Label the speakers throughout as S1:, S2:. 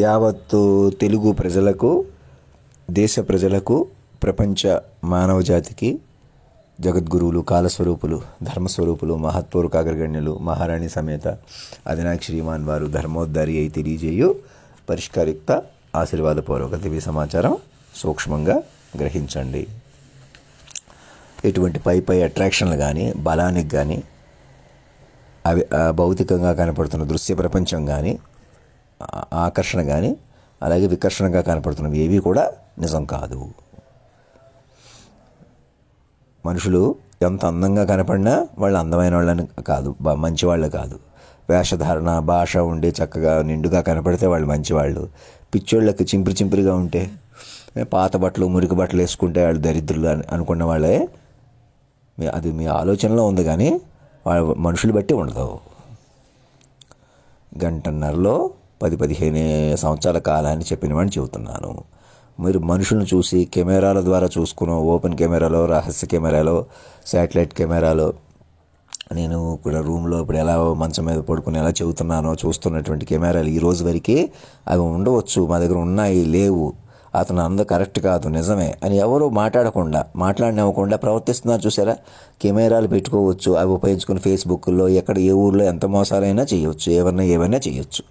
S1: యావత్తు తెలుగు ప్రజలకు, దేశ ప్రజలకు, ప్రపంచ మానవ జాతికి జగద్గురువులు, కాలస్వరూపులు, ధర్మస్వరూపులు, మహత్పూర్వక అగ్రగణ్యులు, మహారాణి సమేత అధినాయక శ్రీమాన్ వారు ధర్మోద్ధారి అయి తెలియజేయు పరిష్కారయుక్త ఆశీర్వాదపూర్వక దివ్య సమాచారం సూక్ష్మంగా గ్రహించండి. ఎటువంటి పై అట్రాక్షన్లు కానీ, బలానికి కానీ, అవి భౌతికంగా కనపడుతున్న దృశ్య ప్రపంచం కానీ, ఆకర్షణ కానీ, అలాగే వికర్షణగా కనపడుతున్నవి ఏవి కూడా నిజం కాదు. మనుషులు ఎంత అందంగా కనపడినా వాళ్ళు అందమైన వాళ్ళని కాదు, మంచివాళ్ళు కాదు. వేషధారణ, భాష ఉండి చక్కగా నిండుగా కనపడితే వాళ్ళు మంచివాళ్ళు. పిచ్చోళ్ళకి చింపిరిగా ఉంటే, పాత బట్టలు, మురికి బట్టలు వేసుకుంటే వాళ్ళు దరిద్రులు అనుకున్న వాళ్ళే. అది మీ ఆలోచనలో ఉంది కానీ మనుషులు బట్టి ఉండదు. గంటన్నరలో 10-15 సంవత్సరాల కాలాన్ని చెప్పినవాడిని చెబుతున్నాను. మీరు మనుషులను చూసి కెమెరాల ద్వారా చూసుకున్నాం, ఓపెన్ కెమెరాలో, రహస్య కెమెరాలో, శాటిలైట్ కెమెరాలో, నేను కూడా రూమ్లో ఇప్పుడు ఎలా మంచం మీద పడుకుని ఎలా చెబుతున్నానో చూస్తున్నటువంటి కెమెరాలు ఈ రోజు వరకు అవి ఉండవచ్చు, మా దగ్గర ఉన్నాయి, లేవు, అతను కరెక్ట్ కాదు, నిజమే అని ఎవరు మాట్లాడనివ్వకుండా ప్రవర్తిస్తున్నారు. చూసారా? కెమెరాలు పెట్టుకోవచ్చు, అవి ఉపయోగించుకుని ఫేస్బుక్లో ఎక్కడ ఏ ఊర్లో ఎంత మోసాలైనా చేయొచ్చు, ఏమైనా చేయొచ్చు.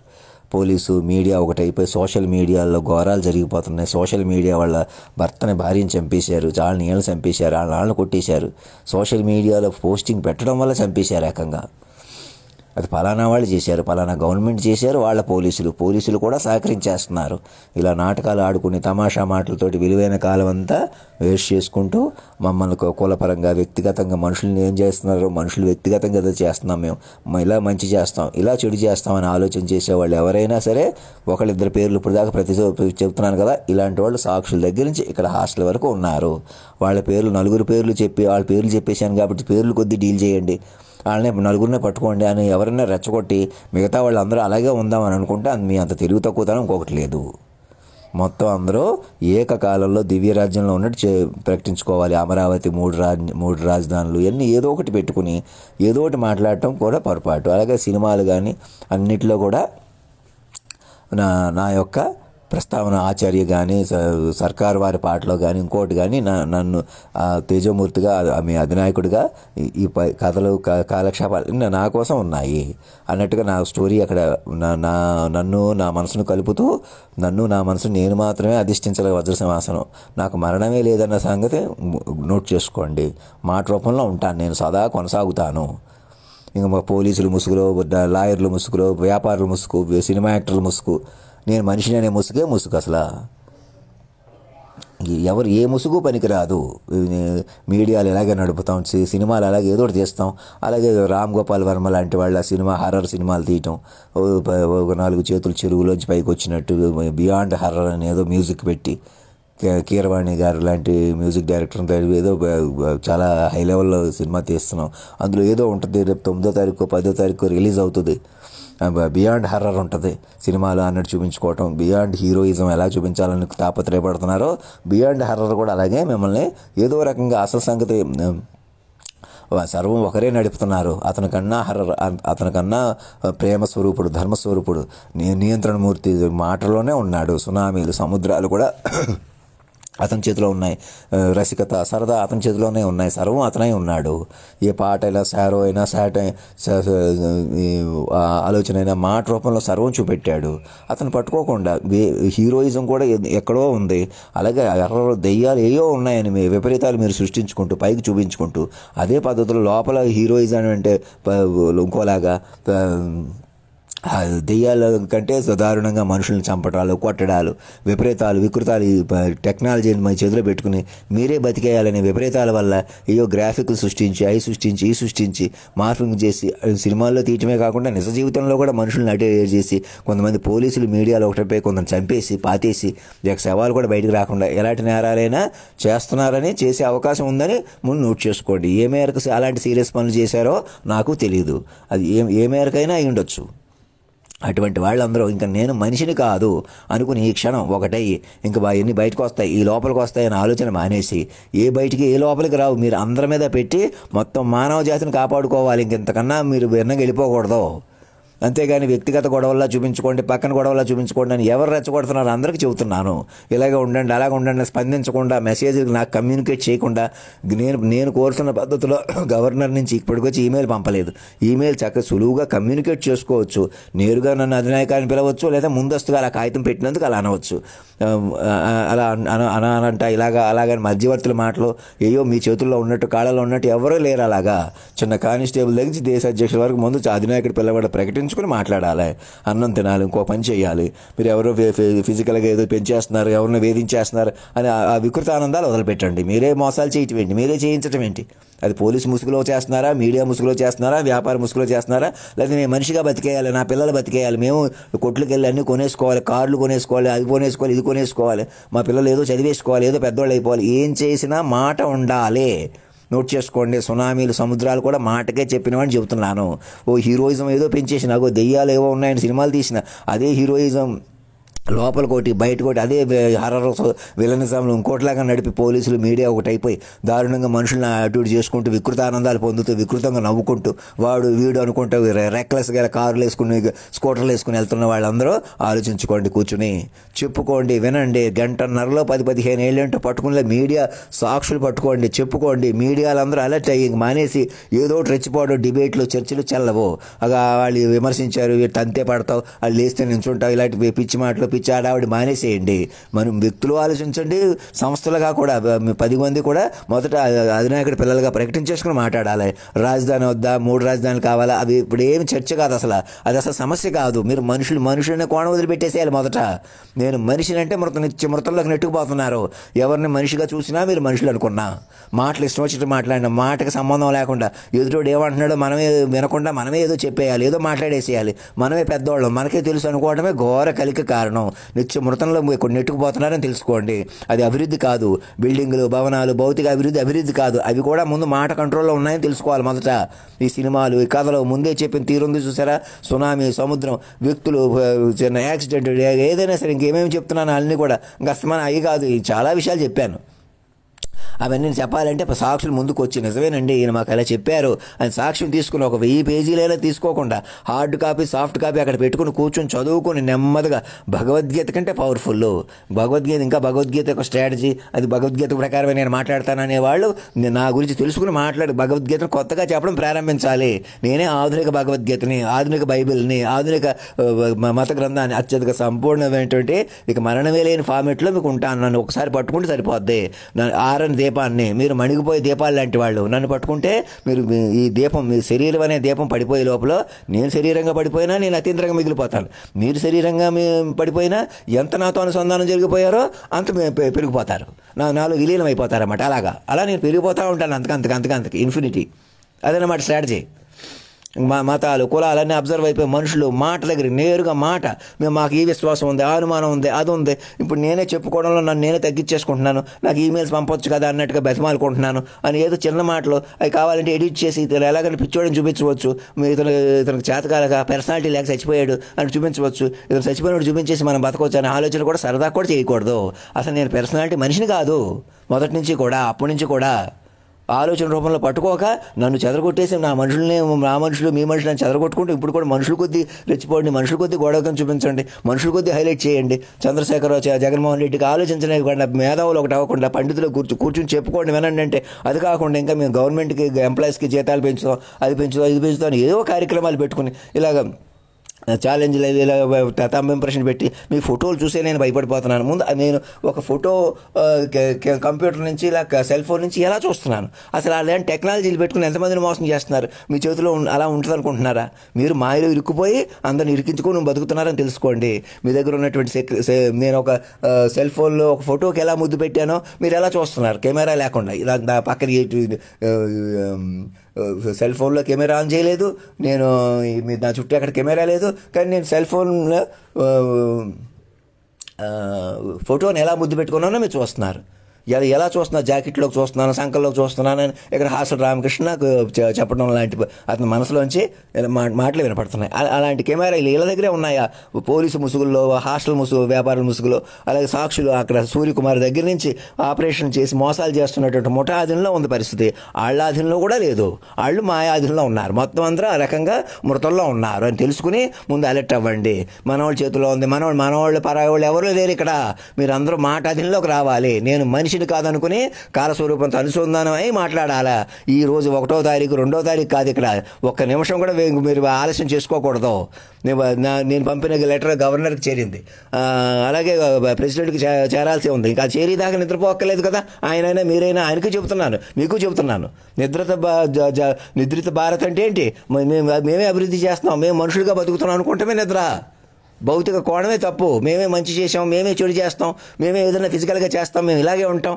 S1: పోలీసు మీడియా ఒకటైపోయి సోషల్ మీడియాలో ఘోరాలు జరిగిపోతున్నాయి. సోషల్ మీడియా వాళ్ళ భర్తని, భార్యని చంపేశారు, వాళ్ళని ఏళ్ళు చంపేశారు, వాళ్ళని కొట్టేశారు. సోషల్ మీడియాలో పోస్టింగ్ పెట్టడం వల్ల చంపేశారు ఏకంగా. అది ఫలానా వాళ్ళు చేశారు, ఫలానా గవర్నమెంట్ చేశారు, వాళ్ళ పోలీసులు కూడా సహకరించేస్తున్నారు. ఇలా నాటకాలు ఆడుకుని తమాషా మాటలతోటి విలువైన కాలం అంతా వేస్ట్ చేసుకుంటూ మమ్మల్ని కులపరంగా, వ్యక్తిగతంగా మనుషుల్ని ఏం చేస్తున్నారు, మనుషులు వ్యక్తిగతంగా ఏదో చేస్తున్నాం, మేము ఇలా మంచి చేస్తాం, ఇలా చెడు చేస్తామని ఆలోచన చేసేవాళ్ళు ఎవరైనా సరే, ఒకళ్ళిద్దరు పేర్లు ఇప్పుడు దాకా చెబుతున్నాను కదా, ఇలాంటి వాళ్ళు సాక్షుల దగ్గర నుంచి ఇక్కడ హాస్టల్ వరకు ఉన్నారు. వాళ్ళ పేర్లు, నలుగురు పేర్లు చెప్పి వాళ్ళ పేర్లు చెప్పేశాను కాబట్టి పేర్లు కొద్దీ డీల్ చేయండి, వాళ్ళని నలుగురినే పట్టుకోండి అని ఎవరైనా రెచ్చగొట్టి మిగతా వాళ్ళు అందరూ అలాగే ఉందామని అనుకుంటే మీ అంత తెలివి తక్కువతనం ఇంకొకటి లేదు. మొత్తం అందరూ ఏకకాలంలో దివ్య రాజ్యంలో ఉన్నట్టు ప్రకటించుకోవాలి. అమరావతి, మూడు రాజధానులు ఇవన్నీ ఏదో ఒకటి పెట్టుకుని ఏదో ఒకటి మాట్లాడటం కూడా పొరపాటు. అలాగే సినిమాలు కానీ అన్నిట్లో కూడా నా యొక్క ప్రస్తావన ఆచార్య కానీ, సర్కారు వారి పాటలో కానీ, ఇంకోటి కానీ నన్ను తేజమూర్తిగా, మీ అధినాయకుడిగా ఈ కథలు, కాలక్షేపాలు నా కోసం ఉన్నాయి అన్నట్టుగా నా స్టోరీ అక్కడ నా మనసును కలుపుతూ, నా మనసును నేను మాత్రమే అధిష్ఠించలే వజ్రసింహాసనం, నాకు మరణమే లేదన్న సంగతి నోట్ చేసుకోండి. మాట రూపంలో ఉంటాను, నేను సదా కొనసాగుతాను. ఇంకా మా పోలీసులు ముసుగులో, లాయర్లు ముసుగులో, వ్యాపారులు ముసుగు, సినిమా యాక్టర్లు ముసుగు, నేను మనిషిని అనే ముసుగు. అసలు ఎవరు ఏ ముసుగు పనికిరాదు. మీడియాలు ఎలాగే నడుపుతాం, సినిమాలు అలాగే ఏదో ఒకటి చేస్తాం. అలాగే రామ్ గోపాల్ వర్మ లాంటి వాళ్ళ హారర్ సినిమాలు తీయటం, 4 చేతులు చెరువులోంచి పైకి వచ్చినట్టు, బియాండ్ హర్రర్ అని ఏదో మ్యూజిక్ పెట్టి, కీరవాణి గారు లాంటి మ్యూజిక్ డైరెక్టర్ ఏదో చాలా హై లెవెల్లో సినిమా తీస్తున్నాం. అందులో ఏదో ఉంటుంది, రేపు 9వ తారీఖు 10వ తారీఖు రిలీజ్ అవుతుంది, బియాండ్ హర్రర్ ఉంటుంది సినిమాలు అన్నట్టు చూపించుకోవటం, బియాండ్ హీరోయిజం ఎలా చూపించాలని తాపత్రయపడుతున్నారో బియాండ్ హర్రర్ కూడా అలాగే మిమ్మల్ని ఏదో రకంగా అసలు సంగతి సర్వం ఒకరే నడుపుతున్నారు. అతనికన్నా ప్రేమ స్వరూపుడు, ధర్మస్వరూపుడు, నియంత్రణమూర్తి మాటలోనే ఉన్నాడు. సునామీలు, సముద్రాలు కూడా అతని చేతిలో ఉన్నాయి, రసికత, సరదా అతని చేతిలోనే ఉన్నాయి, సర్వం అతనే ఉన్నాడు. ఏ పాట అయినా, సారో అయినా, ఆలోచన అయినా మాట రూపంలో సర్వం చూపెట్టాడు. అతను పట్టుకోకుండా హీరోయిజం కూడా ఎక్కడో ఉంది. అలాగే దెయ్యాలు ఏయో ఉన్నాయని విపరీతాలు మీరు సృష్టించుకుంటూ పైకి చూపించుకుంటూ అదే పద్ధతిలో లోపల హీరోయిజం అంటే ఇంకోలాగా దెయ్యాల కంటే దారుణంగా మనుషుల్ని చంపడాలు, కొట్టడాలు, విపరీతాలు, వికృతాలు, టెక్నాలజీని మన చేతిలో పెట్టుకుని మీరే బతికేయాలనే విపరీతాల వల్ల ఏయో గ్రాఫిక్లు సృష్టించి, ఈ సృష్టించి మార్ఫింగ్ చేసి సినిమాల్లో తీయటమే కాకుండా నిజ జీవితంలో కూడా మనుషుల్ని అటే చేసి, కొంతమంది పోలీసులు మీడియాలో ఒకటిపై కొందరు చంపేసి పాతేసి శవాలు కూడా బయటకు రాకుండా ఎలాంటి నేరాలైనా చేసే అవకాశం ఉందని ముందు నోట్ చేసుకోండి. ఏ మేరకు అలాంటి సీరియస్ పనులు చేశారో నాకు తెలియదు, అది ఏ మేరకైనా అయి ఉండొచ్చు. అటువంటి వాళ్ళందరూ ఇంకా నేను మనిషిని కాదు అనుకుని ఈ క్షణం ఒకటయ్యి ఇంకా ఎన్ని బయటకు వస్తాయి, ఈ లోపలికి వస్తాయని ఆలోచన మానేసి ఏ లోపలికి రావు, మీరు అందరి మీద పెట్టి మొత్తం మానవ జాతిని కాపాడుకోవాలి. ఇంతకన్నా మీరు భిన్నంగా వెళ్ళిపోకూడదు. అంతేగాని వ్యక్తిగత గొడవల్లా చూపించుకోండి, పక్కన గొడవల్లా చూపించుకోండి అని ఎవరు రెచ్చగొడుతున్నారు అందరికీ చెబుతున్నాను. ఇలాగే ఉండండి, అలాగే ఉండండి, స్పందించకుండా మెసేజ్ నాకు కమ్యూనికేట్ చేయకుండా నేను కోరుతున్న పద్ధతిలో గవర్నర్ నుంచి ఇప్పటికొచ్చి ఈమెయిల్ పంపలేదు. ఈమెయిల్ చక్కగా సులువుగా కమ్యూనికేట్ చేసుకోవచ్చు. నేరుగా నన్ను అధినాయకాన్ని పిలవచ్చు, లేదా ముందస్తుగా అలా కాగితం పెట్టినందుకు అలా అనవచ్చు. అలా అనంట అలాగని మధ్యవర్తుల మాటలు ఏయో మీ చేతుల్లో ఉన్నట్టు కాళ్ళలో ఉన్నట్టు ఎవరూ లేరు. అలాగా చిన్న కానిస్టేబుల్ దగ్గర దేశ అధ్యక్షుల వరకు ముందు అధినాయకుడి పిల్లవాడు ప్రకటించుకుని మాట్లాడాలి. అన్నం తినాలి, ఇంకో పని చేయాలి. మీరు ఎవరో ఫిజికల్గా ఏదో పెంచేస్తున్నారు, ఎవరినో వేధించేస్తున్నారు అని ఆ వికృత ఆనందాలు వదిలిపెట్టండి. మీరే మోసాలు చేయటం ఏంటి, మీరే చేయించడం ఏంటి? అది పోలీసు ముసుగులో చేస్తున్నారా, మీడియా ముసుగులో చేస్తున్నారా, వ్యాపార ముసుగులో చేస్తున్నారా, లేదా నేను మనిషిగా బతికేయాలి, నా పిల్లలు బతికేయాలి, మేము కొట్లకి వెళ్ళి అన్నీ కొనేసుకోవాలి, కార్లు కొనేసుకోవాలి, అది కొనేసుకోవాలి, ఇది కొనేసుకోవాలి, మా పిల్లలు ఏదో చదివేసుకోవాలి, ఏదో పెద్దవాళ్ళు అయిపోవాలి. ఏం చేసినా మాట ఉండాలి. నోట్ చేసుకోండి. సునామీలు, సముద్రాలు కూడా మాటకే చెప్పినవాడిని చెబుతున్నాను. ఓ హీరోయిజం ఏదో పెంచేసిన, అగో దెయ్యాలు ఏవో ఉన్నాయని సినిమాలు తీసిన అదే హీరోయిజం లోపలికోటి బయటకోటి అదే హర్రర్ విలనిజంలు ఇంకోటిలాగా నడిపి పోలీసులు మీడియా ఒకటి అయిపోయి దారుణంగా మనుషులను అటు ఇటు చేసుకుంటూ వికృత ఆనందాలు పొందుతూ వికృతంగా నవ్వుకుంటూ వీడు అనుకుంటూ రెక్లెస్గా కార్లు వేసుకుని స్కూటర్లు వేసుకుని వెళ్తున్న వాళ్ళందరూ ఆలోచించుకోండి, కూర్చుని చెప్పుకోండి, వినండి. గంటన్నరలో 10-15 ఏళ్ళంటూ పట్టుకునే మీడియా సాక్షులు పట్టుకోండి, చెప్పుకోండి. మీడియాలందరూ అలర్ట్ అయ్యి మానేసి ఏదో ఒకటి రెచ్చిపోవడం, డిబేట్లు, చర్చలు చెల్లవు. వాళ్ళు విమర్శించారు, తంతే పడతావు, వాళ్ళు లేస్తే నించుంటావు, ఇలాంటి పిచ్చి మాటలు పిచ్చి ఆడావిడి మానేసేయండి. మనం వ్యక్తులు ఆలోచించండి, సంస్థలుగా కూడా 10 మంది కూడా మొదట అధినాయకుడి పిల్లలుగా ప్రకటించేసుకుని మాట్లాడాలి. రాజధాని వద్దా, 3 రాజధానులు కావాలా, అవి ఇప్పుడు ఏమి చర్చ కాదు. అది అసలు సమస్య కాదు. మీరు మనుషులని కోణ వదిలిపెట్టేసేయాలి. మొదట నేను మనిషిని అంటే మృతంలోకి నెట్టుకుపోతున్నారు. ఎవరిని మనిషిగా చూసినా మీరు మనుషులు అనుకున్నా, మాటలు ఇష్టం వచ్చినట్టు మాట్లాడిన, మాటకి సంబంధం లేకుండా ఎదుటోడు ఏమంటున్నాడో మనమే వినకుండా మనమే ఏదో చెప్పేయాలి, ఏదో మాట్లాడేసేయాలి. మనమే పెద్దవాళ్ళం, మనకే తెలుసు అనుకోవడమే ఘోర కలికి కారణం. నిత్య మృతంలో నెట్టుకుపోతున్నారని తెలుసుకోండి. అది అభివృద్ధి కాదు. బిల్డింగులు, భవనాలు, భౌతిక అభివృద్ధి కాదు. అవి కూడా ముందు మాట కంట్రోల్లో ఉన్నాయని తెలుసుకోవాలి. మొదట ఈ సినిమాలు, ఈ కథలు ముందే చెప్పిన తీరుంది చూసారా? సునామీ, సముద్రం, వ్యక్తులు, చిన్న యాక్సిడెంట్, ఏదైనా సరే ఇంకేమేమి చెప్తున్నాను అన్నీ కూడా గస్తమాన అవి కాదు. చాలా విషయాలు చెప్పాను. అవన్నీ చెప్పాలంటే సాక్షులు ముందుకు వచ్చి నిజమేనండి ఈయన మాకు అలా చెప్పారు అని సాక్ష్యం తీసుకుని ఒక 1000 పేజీలైనా తీసుకోకుండా హార్డ్ కాపీ, సాఫ్ట్ కాపీ అక్కడ పెట్టుకుని కూర్చొని చదువుకొని నెమ్మదిగా భగవద్గీత కంటే పవర్ఫుల్. భగవద్గీత ఒక స్ట్రాటజీ, అది భగవద్గీత ప్రకారమే నేను మాట్లాడతాననే వాళ్ళు నా గురించి తెలుసుకుని భగవద్గీతను కొత్తగా చెప్పడం ప్రారంభించాలి. నేనే ఆధునిక భగవద్గీతని, ఆధునిక బైబిల్ని, ఆధునిక మత గ్రంథాన్ని అత్యధిక సంపూర్ణమైనటువంటి ఇక మరణమే లేని ఫార్మేట్లో మీకు ఉంటాను. నన్ను ఒకసారి పట్టుకుంటే సరిపోద్ది. ఆరని దీపాన్ని, మీరు మణిగిపోయే దీపాలు లాంటి వాళ్ళు నన్ను పట్టుకుంటే మీరు ఈ దీపం, మీ శరీరం అనే దీపం పడిపోయే లోపల నేను శరీరంగా పడిపోయినా నేను అతీంద్రంగా మిగిలిపోతాను. మీరు శరీరంగా పడిపోయినా ఎంత నాతో అనుసంధానం జరిగిపోయారో అంత పెరిగిపోతారు, నాలో విలీనం అయిపోతారన్నమాట. అలా నేను పెరిగిపోతూ ఉంటాను అంతకంతకి ఇన్ఫినిటీ. అదనమాట స్ట్రాటజీ. మతాలు, కులాలన్నీ అబ్జర్వ్ అయిపోయి మనుషులు మాట దగ్గర నేరుగా మాట, మాకు ఈ విశ్వాసం ఉంది, అనుమానం ఉంది, అది ఉంది. ఇప్పుడు నేనే చెప్పుకోవడంలో నన్ను నేనే తగ్గించేసుకుంటున్నాను, నాకు ఈమెయిల్స్ పంపొచ్చు కదా అన్నట్టుగా బతిమాలుకుంటున్నాను అని ఏదో చిన్న మాటలు అవి కావాలంటే ఎడిట్ చేసి ఇతను ఎలాగని పిచ్చోడని చూపించవచ్చు. ఇతనికి చేతకాలగా పర్సనాలిటీ లేక చచ్చిపోయాడు అని చూపించవచ్చు. ఇతను చచ్చిపోయినట్టు చూపించేసి మనం బతకవచ్చు అనే ఆలోచన కూడా సరదా కూడా చేయకూడదు. అసలు నేను పర్సనాలిటీ మనిషిని కాదు మొదటి నుంచి కూడా, అప్పటి నుంచి కూడా ఆలోచన రూపంలో పట్టుకోక నన్ను చెదరగొట్టేసి నా మనుషులు మీ మనుషులను చెదరగొట్టుకుంటూ ఇప్పుడు కూడా మనుషుల కొద్దీ రెచ్చిపోండి, మనుషుల కొద్దీ గొడవకం చూపించండి, మనుషుల కొద్దీ హైలైట్ చేయండి. చంద్రశేఖరరావు, జగన్మోహన్ రెడ్డికి ఆలోచించలేకుండా మేధావులు ఒకటి అవ్వకుండా పండితులు కూర్చుని చెప్పుకోండి వినండి అంటే అది కాకుండా ఇంకా మేము గవర్నమెంట్కి ఎంప్లాయీస్కి జీతాలు పెంచుతాం, అది పెంచుతాం, ఇది పెంచుతాం, ఏదో కార్యక్రమాలు పెట్టుకుని ఇలాగ ఛాలెంజ్లు ఇలా తమ ఇంప్రెషన్ పెట్టి మీ ఫోటోలు చూసే నేను భయపడిపోతున్నాను. ముందు నేను ఒక ఫోటో కంప్యూటర్ నుంచి ఇలా సెల్ ఫోన్ నుంచి ఎలా చూస్తున్నాను, అసలు అలాంటి టెక్నాలజీలు పెట్టుకుని ఎంతమందిని మోసం చేస్తున్నారు. మీ చేతిలో అలా ఉంటుంది అనుకుంటున్నారా? మీరు మాయలో ఇరుక్కుపోయి అందరిని ఇరికించుకొని బతుకుతున్నారని తెలుసుకోండి. మీ దగ్గర ఉన్నటువంటి నేను ఒక సెల్ ఫోన్లో ఒక ఫోటోకి ఎలా ముద్దు పెట్టానో మీరు ఎలా చూస్తున్నారు కెమెరా లేకుండా. ఇలా పక్కన సెల్ ఫోన్లో కెమెరా ఆన్ చేయలేదు, నేను నా చుట్టూ అక్కడ కెమెరా లేదు, కానీ నేను సెల్ ఫోన్లో ఫోటోని ఎలా ముద్దు పెట్టుకున్నానో మీరు చూస్తున్నారు. ఎలా చూస్తున్నా, జాకెట్లోకి చూస్తున్నాను, సంకల్లోకి చూస్తున్నాను, ఇక్కడ హాస్టల్ రామకృష్ణ నాకు చెప్పడం లాంటి అతని మనసులోంచి మాటలు వినపడుతున్నాయి. అలాంటి కెమెరాలు వీళ్ళ దగ్గరే ఉన్నాయా? పోలీసు ముసుగుల్లో, హాస్టల్ ముసుగు, వ్యాపారుల ముసుగులో, అలాగే సాక్షులు అక్కడ సూర్యకుమార్ దగ్గర నుంచి ఆపరేషన్ చేసి మోసాలు చేస్తున్నటువంటి ముఠా ఆధీనంలో ఉంది పరిస్థితి. వాళ్ళ ఆధీనంలో కూడా లేదు, వాళ్ళు మా ఆధీనంలో ఉన్నారు. మొత్తం అందరూ ఆ రకంగా మృతంలో ఉన్నారు అని తెలుసుకుని ముందు అలర్ట్ అవ్వండి. మనవాళ్ళ చేతిలో ఉంది, మనవాళ్ళు పరాయి వాళ్ళు ఎవరూ లేరు ఇక్కడ. మీరు అందరూ మాట అధీనంలోకి రావాలి. నేను మనిషిని కాదనుకుని కాలస్వరూపంతో అనుసంధానం అయి మాట్లాడాలా. ఈ రోజు 1వ తారీఖు 2వ తారీఖు కాదు, ఇక్కడ ఒక్క నిమిషం కూడా మీరు ఆలస్యం చేసుకోకూడదు. నేను పంపిన లెటర్ గవర్నర్కి చేరింది, అలాగే ప్రెసిడెంట్కి చేరాల్సి ఉంది. ఇంకా చేరేదాకా నిద్రపోక్కర్లేదు కదా. ఆయనైనా మీరైనా ఆయనకి చెబుతున్నాను, మీకు చెబుతున్నాను. నిద్రిత భారత్ అంటే ఏంటి? మేమే అభివృద్ధి చేస్తున్నాం, మేము మనుషులుగా బతుకుతున్నాం అనుకుంటమే నిద్ర. భౌతిక కోణమే తప్పు. మేమే మంచి చేసాం, మేమే చెడు చేస్తాం, మేమే ఏదైనా ఫిజికల్గా చేస్తాం, మేము ఇలాగే ఉంటాం.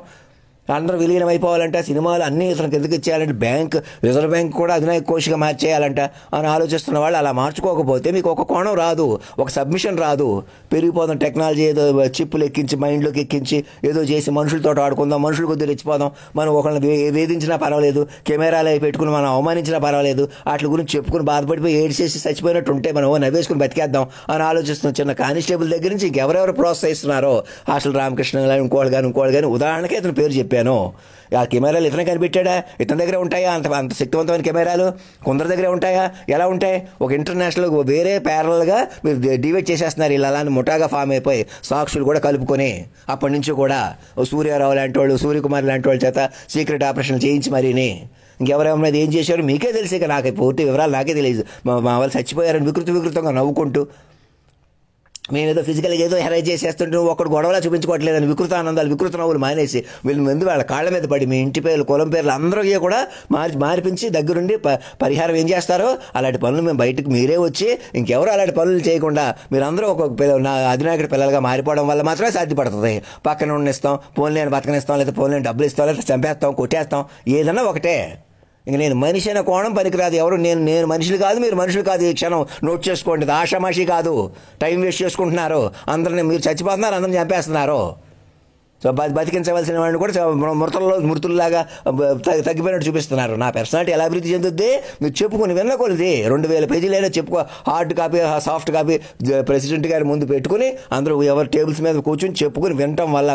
S1: అందరూ విలీనం అయిపోవాలంట, సినిమాలు అన్నీ ఇతనికి ఎందుకు ఇచ్చేయాలంటే రిజర్వ్ బ్యాంక్ కూడా అధినాయక కోష్గా మార్చేయాలంట అని ఆలోచిస్తున్న వాళ్ళు అలా మార్చుకోకపోతే మీకు ఒక కోణం రాదు, ఒక సబ్మిషన్ రాదు. పెరిగిపోదాం, టెక్నాలజీ ఏదో చిప్పులు ఎక్కించి మైండ్లోకి ఎక్కించి ఏదో చేసి మనుషులతో ఆడుకుందాం, మనుషులు కొద్దిగా రెచ్చిపోదాం, మనం ఒకళ్ళని వేధించినా పర్వాలేదు, కెమెరాలు అవి పెట్టుకుని మనం అవమానించినా పర్వాలేదు, వాటి గురించి చెప్పుకుని బాధపడిపోయి ఏడ్చేసి చచ్చిపోయినట్టు ఉంటే మనం నవ్వేసుకుని బతికేద్దాం అని ఆలోచిస్తున్న చిన్న కానిస్టేబుల్ దగ్గర నుంచి ఇంకెవరెవరు ప్రోత్సహిస్తున్నారో హాస్టల్ రామకృష్ణ ఇంకోళ్ళు కానీ ఉదాహరణకే ఇతని పేరు చెప్పాను. ఆ కెమెరాలు ఇతనే కనిపెట్టాడా? ఇతని దగ్గర ఉంటాయా అంత శక్తివంతమైన కెమెరాలు? కొందరి దగ్గరే ఉంటాయా? ఎలా ఉంటాయి? ఒక ఇంటర్నేషనల్ వేరే ప్యారల్గా మీరు డివైడ్ చేసేస్తున్నారు. ఇలా అలానే ముఠాగా ఫామ్ అయిపోయి సాక్షులు కూడా కలుపుకొని అప్పటి నుంచి కూడా సూర్యారావు లాంటి వాళ్ళు, సూర్యకుమార్ లాంటి వాళ్ళ చేత సీక్రెట్ ఆపరేషన్ చేయించి మరీని ఇంకెవరేమన్నా ఏం చేశారో మీకే తెలిసే కదా. నాకు పూర్తి వివరాలు నాకే తెలియదు. మా వాళ్ళు చచ్చిపోయారని వికృతంగా నవ్వుకుంటూ మేమేదో ఫిజికల్గా ఏదో హెరైజ్ చేసేస్తుంటే ఒకటి గొడవలా చూపించుకోవట్లేదని వికృత ఆనందాలు, వికృత నవ్వులు మానేసి వీళ్ళు ముందు వాళ్ళ కాళ్ళ మీద పడి మీ ఇంటి పేర్లు, కులం పేర్లు అందరికీ కూడా మార్పించి దగ్గరుండి పరిహారం ఏం చేస్తారో అలాంటి పనులు మేము బయటకు మీరే వచ్చి ఇంకెవరు అలాంటి పనులు చేయకుండా మీరందరూ నా అధినాయకుడి పిల్లలుగా మారిపోవడం వల్ల మాత్రమే సాధ్యపడుతుంది. పక్కన ఉండిస్తాం, పోన్లేని బతకనిస్తాం, లేదా పోన్లేని డబ్బులు ఇస్తాం, లేదా చంపేస్తాం, కొట్టేస్తాం, ఏదన్నా ఒకటే. ఇంక నేను మనిషి అనే కోణం పనికిరాదు. ఎవరు నేను మనుషులు కాదు, మీరు మనుషులు కాదు. ఈ క్షణం నోట్ చేసుకోండి. ఆషామాషి కాదు, టైం వేస్ట్ చేసుకుంటున్నారు. అందరిని మీరు చచ్చిపోతున్నారు, అందరిని చంపేస్తున్నారు. సో బతికించవలసిన వాడిని కూడా మృతుల్లాగా తగ్గిపోయినట్టు చూపిస్తున్నారు. నా పర్సనాలిటీ ఎలా అభివృద్ధి చెందుద్ది మీరు చెప్పుకుని వినకూడదు. 2000 పేజీలైనా చెప్పుకో, hard copy, soft copy president గారి ముందు పెట్టుకుని అందరూ ఎవరు టేబుల్స్ మీద కూర్చొని చెప్పుకుని వినటం వల్ల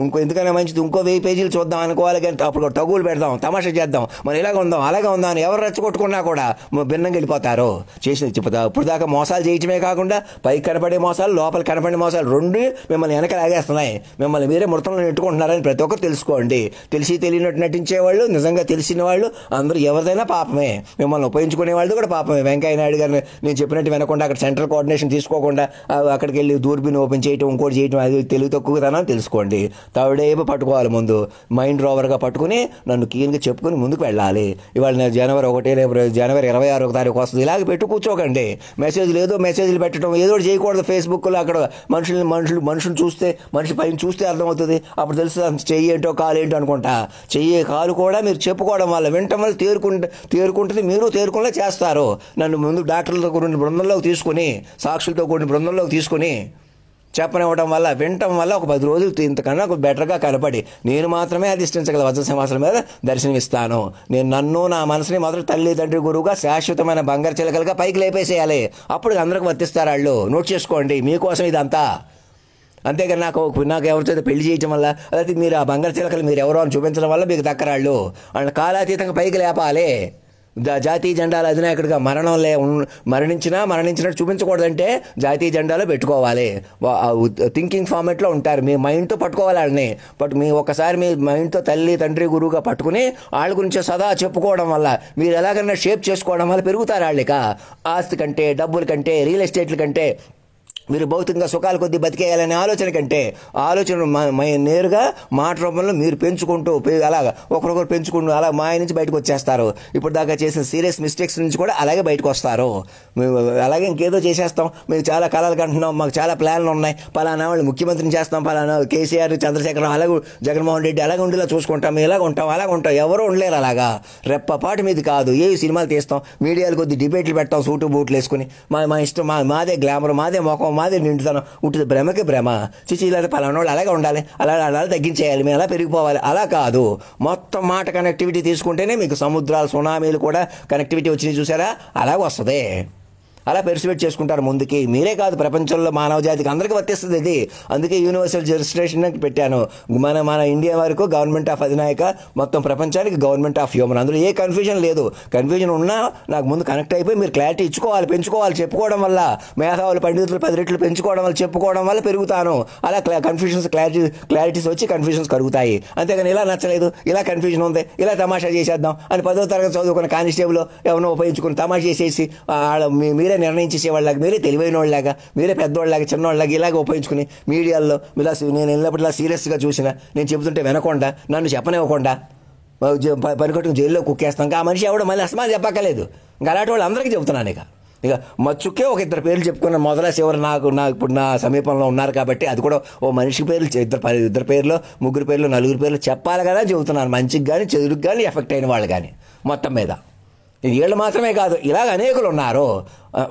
S1: ఇంకో ఎందుకైనా మంచిది ఇంకో 1000 పేజీలు చూద్దాం అనుకోవాలి. కానీ అప్పుడు తగులు పెడదాం, తమాషా చేద్దాం, మనం ఇలాగ ఉందాం అలాగే ఉందాం అని ఎవరు రెచ్చగొట్టుకున్నా కూడా భిన్నంగా వెళ్ళిపోతారు. చేసి ఇప్పుడు దాకా మోసాలు చేయటమే కాకుండా పైకి కనపడే మోసాలు, లోపల కనపడే మోసాలు రెండు మిమ్మల్ని వెనక లాగేస్తున్నాయి. మిమ్మల్ని మీరే మృతంలో నెట్టుకుంటున్నారని ప్రతి ఒక్కరు తెలుసుకోండి. తెలిసి తెలియనట్టు నటించేవాళ్ళు, నిజంగా తెలిసిన వాళ్ళు అందరూ ఎవరిదైనా పాపమే. మిమ్మల్ని ఉపయోగించుకునే వాళ్ళు కూడా పాపమే. వెంకయ్య నాయుడు గారిని నేను చెప్పినట్టు వినకుండా అక్కడ సెంట్రల్ కోఆర్డినేషన్ తీసుకోకుండా అక్కడికి వెళ్ళి దూర్బిన్ ఓపెన్ చేయటం, ఇంకోటి చేయటం, అది తెలివి తక్కువతనం తెలుసుకోండి. తావిడేపు పట్టుకోవాలి. ముందు మైండ్ రోవర్గా పట్టుకుని నన్ను క్లీన్గా చెప్పుకుని ముందుకు వెళ్ళాలి. ఇవాళ నేను జనవరి 26వ తారీఖు వస్తుంది. ఇలాగ పెట్టు కూర్చోకండి. మెసేజ్లు పెట్టడం ఏదో చేయకూడదు. ఫేస్బుక్లో అక్కడ మనుషులు చూస్తే, మనిషి పైన చూస్తే అర్థమవుతుంది. అప్పుడు తెలుసు చెయ్యి ఏంటో కాలు ఏంటో అనుకుంటా. చెయ్యి కాలు కూడా మీరు చెప్పుకోవడం వల్ల వినటం వల్ల తేరుకుంటుంది. మీరు తేరుకునేలా చేస్తారు. నన్ను ముందు డాక్టర్లతో కూడిన బృందంలోకి తీసుకుని, సాక్షులతో కూడిన బృందంలోకి తీసుకుని చెప్పనివ్వడం వల్ల, వినటం వల్ల ఒక 10 రోజులు ఇంతకన్నా బెటర్గా కనపడి నేను మాత్రమే అధిష్ఠించగల వజ్ర సింహాసనం మీద దర్శనమిస్తాను. నేను నన్ను, నా మనసుని మాత్రం తల్లి తండ్రి గురువుగా శాశ్వతమైన బంగారు చిలకలుగా పైకి లేపేసేయాలి. అప్పుడు అందరికి వర్తిస్తారు వాళ్ళు. నోట్ చేసుకోండి, మీకోసం ఇదంతా. అంతేగాని నాకు ఎవరితో పెళ్లి చేయటం వల్ల, అదే మీరు ఆ బంగారు చిలకలు మీరు ఎవరో అని చూపించడం వల్ల మీకు దక్కరాళ్ళు. అండ్ కాలాతీతంగా పైకి లేపాలి. జాతీయ జెండాల అధినాయకుడిగా మరణించినట్టు చూపించకూడదంటే జాతీయ జెండాలో పెట్టుకోవాలి. థింకింగ్ ఫార్మేట్లో ఉంటారు. మీ మైండ్తో పట్టుకోవాలి వాళ్ళని. మీ ఒక్కసారి మీ మైండ్తో తల్లి తండ్రి గురువుగా పట్టుకుని వాళ్ళ గురించి సదా చెప్పుకోవడం వల్ల, మీరు ఎలాగైనా షేప్ చేసుకోవడం వల్ల పెరుగుతారు. వాళ్ళక ఆస్తి కంటే, డబ్బుల కంటే, రియల్ ఎస్టేట్ల కంటే, మీరు భౌతికంగా సుఖాల కొద్దీ బతికేయాలనే ఆలోచన కంటే నేరుగా మాట రూపంలో మీరు పెంచుకుంటూ అలాగా ఒకరొకరు పెంచుకుంటూ అలా మాయ నుంచి బయటకు వచ్చేస్తారు. ఇప్పుడు దాకా చేసిన సీరియస్ మిస్టేక్స్ నుంచి కూడా అలాగే బయటకు వస్తారు. అలాగే ఇంకేదో చేసేస్తాం, మేము చాలా కళలు కంటున్నాం, మాకు చాలా ప్లాన్లు ఉన్నాయి, పలానా వాళ్ళు ముఖ్యమంత్రిని చేస్తాం, పలానా కేసీఆర్, చంద్రశేఖరరావు అలాగే జగన్మోహన్ రెడ్డి అలాగే ఉండేలా చూసుకుంటాం, మేము ఇలాగ ఉంటాం అలాగ ఉంటాం. ఎవరో ఉండలేరు అలాగా. రెప్పపాటు మీది కాదు. ఏ సినిమాలు తీస్తాం, మీడియాలు కొద్ది డిబేట్లు పెడతాం, సూటు బూట్లు వేసుకుని మా ఇష్టం, మాదే గ్లామర్, మాదే మొఖం, మాదిరి నిండుతాను ఉంటుంది. భ్రమకి భ్రమ. చిచి ఇలా పలానా వాళ్ళు అలాగే ఉండాలి, అలా తగ్గించేయాలి, మేము అలా పెరిగిపోవాలి, అలా కాదు. మొత్తం మాట కనెక్టివిటీ తీసుకుంటేనే మీకు సముద్రాలు సునామీలు కూడా కనెక్టివిటీ వచ్చినాయి చూసారా, అలాగే వస్తుంది. అలా పెర్సువేట్ చేసుకుంటారు ముందుకి. మీరే కాదు, ప్రపంచంలో మానవ జాతికి అందరికీ వర్తిస్తుంది ఇది. అందుకే యూనివర్సల్ రిజిస్ట్రేషన్ పెట్టాను. మన ఇండియా వరకు గవర్నమెంట్ ఆఫ్ అధినాయక, మొత్తం ప్రపంచానికి గవర్నమెంట్ ఆఫ్ హ్యూమన్. అందులో ఏ కన్ఫ్యూజన్ లేదు. కన్ఫ్యూజన్ ఉన్నా నాకు ముందు కనెక్ట్ అయిపోయి మీరు క్లారిటీ ఇచ్చుకోవాలి, పెంచుకోవాలి. చెప్పుకోవడం వల్ల మేధావులు పండితులు 10 రెట్లు పెంచుకోవడం వల్ల, చెప్పుకోవడం వల్ల పెరుగుతాను. అలా కన్ఫ్యూజన్స్ క్లారిటీస్ వచ్చి కన్ఫ్యూజన్స్ కలుగుతాయి. అంతేగాని ఇలా నచ్చలేదు, ఇలా కన్ఫ్యూజన్ ఉంది, ఇలా తమాషా చేసేద్దాం అని 10వ తరగతి చదువుకున్న కానిస్టేబుల్ ఎవరినో ఉపయోగించుకుని తమాషా చేసేసి మీరే నిర్ణయించేసేవాళ్ళగా, మీరే తెలివైన వాళ్ళలాగా, మీరే పెద్దవాళ్ళలాగా, చిన్నవాళ్ళలాగా ఇలాగ ఉపయోగించుకుని మీడియాల్లో ఇలా నేను వెళ్ళినప్పుడు ఇలా సీరియస్గా చూసిన, నేను చెబుతుంటే వినకుండా, నన్ను చెప్పనివ్వకుండా పనికొట్టుకు జైల్లో కుక్కేస్తాం. ఇంకా ఆ మనిషి ఎవడో మళ్ళీ అసమానం చెప్పక్కలేదు. ఇంకా అలాంటి వాళ్ళు అందరికీ చెబుతున్నాను. ఇక మచ్చుకే ఒక 2 పేర్లు చెప్పుకున్న మొదల చివరి నాకు ఇప్పుడు నా సమీపంలో ఉన్నారు కాబట్టి అది కూడా ఓ మనిషి పేర్లు 2 పేర్లు 3 పేర్లు 4 పేర్లు చెప్పాలి కదా చెబుతున్నాను. మంచికి కానీ చెడుకి కానీ ఎఫెక్ట్ అయిన వాళ్ళు కానీ మొత్తం మీద. వీళ్ళు మాత్రమే కాదు, ఇలాగ అనేకులు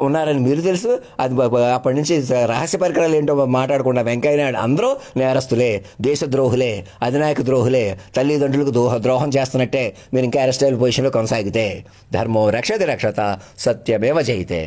S1: ఉన్నారని మీరు తెలుసు. అది అప్పటి నుంచి రహస్య పరికరాలు ఏంటో మాట్లాడకుండా వెంకయ్య నాయుడు అందరూ నేరస్తులే, దేశద్రోహులే, అధినాయక ద్రోహులే, తల్లిదండ్రులకు ద్రోహం చేస్తున్నట్టే మీరు ఇంకా అరెస్ట్ పొజిషన్లో కొనసాగితే. ధర్మో రక్షతి రక్షత, సత్యమేవ జయితే.